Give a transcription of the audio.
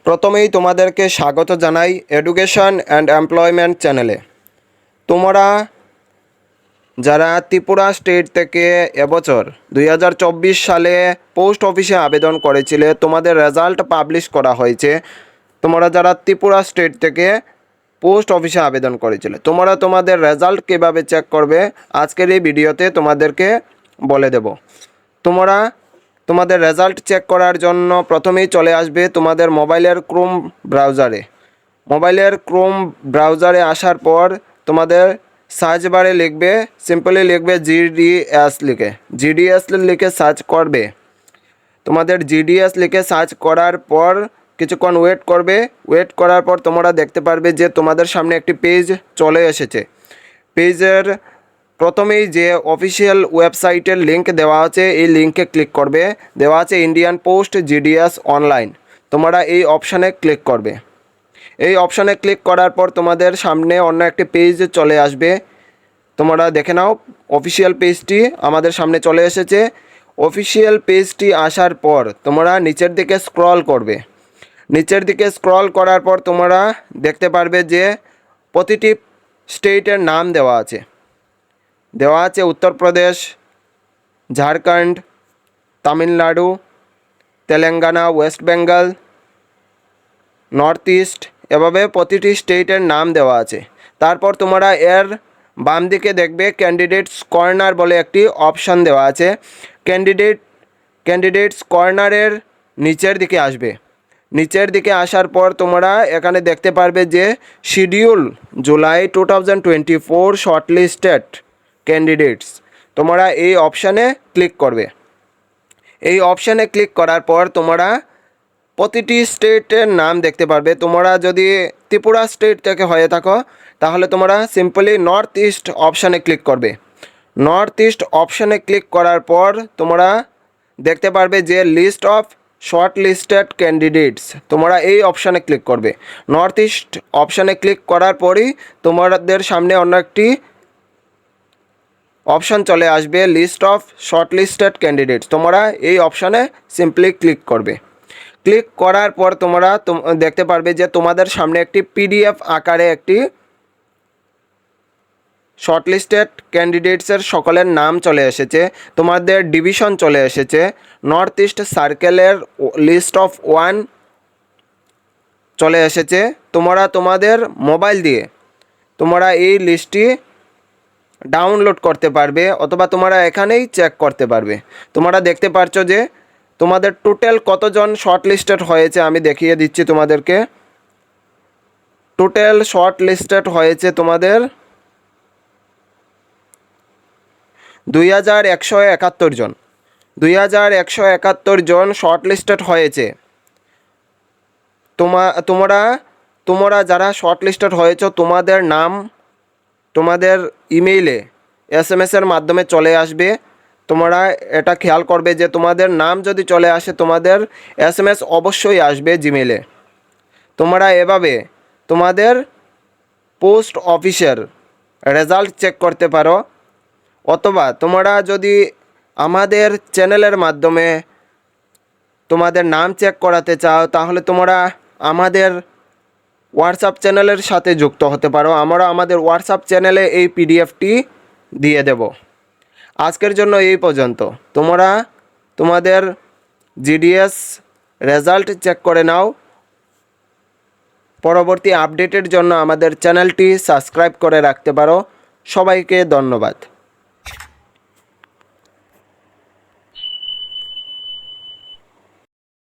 প্রথমেই তোমাদেরকে স্বাগত জানাই এডুকেশন অ্যান্ড এমপ্লয়মেন্ট চ্যানেলে। তোমরা যারা ত্রিপুরা স্টেট থেকে এবছর 2024 সালে পোস্ট অফিসে আবেদন করেছিলে, তোমাদের রেজাল্ট পাবলিশ করা হয়েছে। তোমরা যারা ত্রিপুরা স্টেট থেকে পোস্ট অফিসে আবেদন করেছিলে, তোমরা তোমাদের রেজাল্ট কীভাবে চেক করবে আজকের এই ভিডিওতে তোমাদেরকে বলে দেব। তোমরা তোমাদের রেজাল্ট চেক করার জন্য প্রথমেই চলে আসবে তোমাদের মোবাইলের ক্রোম ব্রাউজারে। মোবাইলের ক্রোম ব্রাউজারে আসার পর তোমাদের সার্চ বারে লিখবে, সিম্পলি লিখবে জিডিএস লিখে সার্চ করবে। তোমাদের জিডিএস লিখে সার্চ করার পর কিছুক্ষণ ওয়েট করবে। ওয়েট করার পর তোমরা দেখতে পারবে যে তোমাদের সামনে একটি পেজ চলে এসেছে। পেজের প্রথমেই যে অফিসিয়াল ওয়েবসাইটের লিঙ্ক দেওয়া আছে, এই লিঙ্কে ক্লিক করবে। দেওয়া আছে ইন্ডিয়ান পোস্ট জিডিএস অনলাইন। তোমরা এই অপশানে ক্লিক করবে। এই অপশানে ক্লিক করার পর তোমাদের সামনে অন্য একটি পেজ চলে আসবে। তোমরা দেখে নাও, অফিসিয়াল পেজটি আমাদের সামনে চলে এসেছে। অফিসিয়াল পেজটি আসার পর তোমরা নিচের দিকে স্ক্রল করবে। নিচের দিকে স্ক্রল করার পর তোমরা দেখতে পারবে যে প্রতিটি স্টেটের নাম দেওয়া আছে। Uttar Pradesh, Jharkhand, Tamil Nadu, Telangana, West Bengal, north east, এভাবে প্রতিটি স্টেটের নাম দেওয়া আছে। তারপর তোমরা এর বাম দিকে দেখবে ক্যান্ডিডেটস কর্নার বলে একটি অপশান দেওয়া আছে। ক্যান্ডিডেটস কর্নারের নিচের দিকে আসবে। নিচের দিকে আসার পর তোমরা এখানে দেখতে পারবে যে শিডিউল জুলাই 2024 শর্টলিস্টেড ক্যান্ডিডেটস। তোমরা এই অপশানে ক্লিক করবে। এই অপশানে ক্লিক করার পর তোমরা প্রতিটি স্টেটের নাম দেখতে পারবে। তোমরা যদি ত্রিপুরা স্টেট থেকে হয়ে থাকো তাহলে তোমরা সিম্পলি নর্থ ইস্ট অপশানে ক্লিক করবে। নর্থ ইস্ট অপশানে ক্লিক করার পর তোমরা দেখতে পারবে যে list of shortlisted candidates. তোমরা এই অপশানে ক্লিক করবে। নর্থ ইস্ট অপশানে ক্লিক করার পরই তোমাদের সামনে অন্য একটি অপশান চলে আসবে, list of shortlisted candidates. তোমরা এই অপশানে সিম্পলি ক্লিক করবে। ক্লিক করার পর তোমরা দেখতে পারবে যে তোমাদের সামনে একটি পিডিএফ আকারে একটি শর্টলিস্টেড ক্যান্ডিডেটসের সকলের নাম চলে এসেছে। তোমাদের ডিভিশন চলে এসেছে। নর্থ ইস্ট সার্কেলের লিস্ট অফ 1 চলে এসেছে। তোমরা তোমাদের মোবাইল দিয়ে তোমরা এই লিস্টটি ডাউনলোড করতে পারবে অথবা তোমরা এখানেই চেক করতে পারবে। তোমরা দেখতে পাচ্ছ যে তোমাদের টোটাল কতজন শর্ট লিস্টেড হয়েছে আমি দেখিয়ে দিচ্ছি তোমাদেরকে। টোটাল শর্ট লিস্টেড হয়েছে তোমাদের 2171 জন। 2171 জন শর্ট লিস্টেড হয়েছে। তোমরা যারা শর্ট লিস্টেড হয়েছ তোমাদের নাম তোমাদের ইমেইলে SMS-এর মাধ্যমে চলে আসবে। তোমরা এটা খেয়াল করবে যে তোমাদের নাম যদি চলে আসে তোমাদের SMS অবশ্যই আসবে জিমেইলে। তোমরা এভাবে তোমাদের পোস্ট অফিসের রেজাল্ট চেক করতে পারো। অথবা তোমরা যদি আমাদের চ্যানেলের মাধ্যমে তোমাদের নাম চেক করাতে চাও তাহলে তোমরা আমাদের হোয়াটসঅ্যাপ চ্যানেলের সাথে যুক্ত হতে পারো। আমরা আমাদের হোয়াটসঅ্যাপ চ্যানেলে এই পিডিএফটি দিয়ে দেব। আজকের জন্য এই পর্যন্ত। তোমরা তোমাদের জিডিএস রেজাল্ট চেক করে নাও। পরবর্তী আপডেটের জন্য আমাদের চ্যানেলটি সাবস্ক্রাইব করে রাখতে পারো। সবাইকে ধন্যবাদ।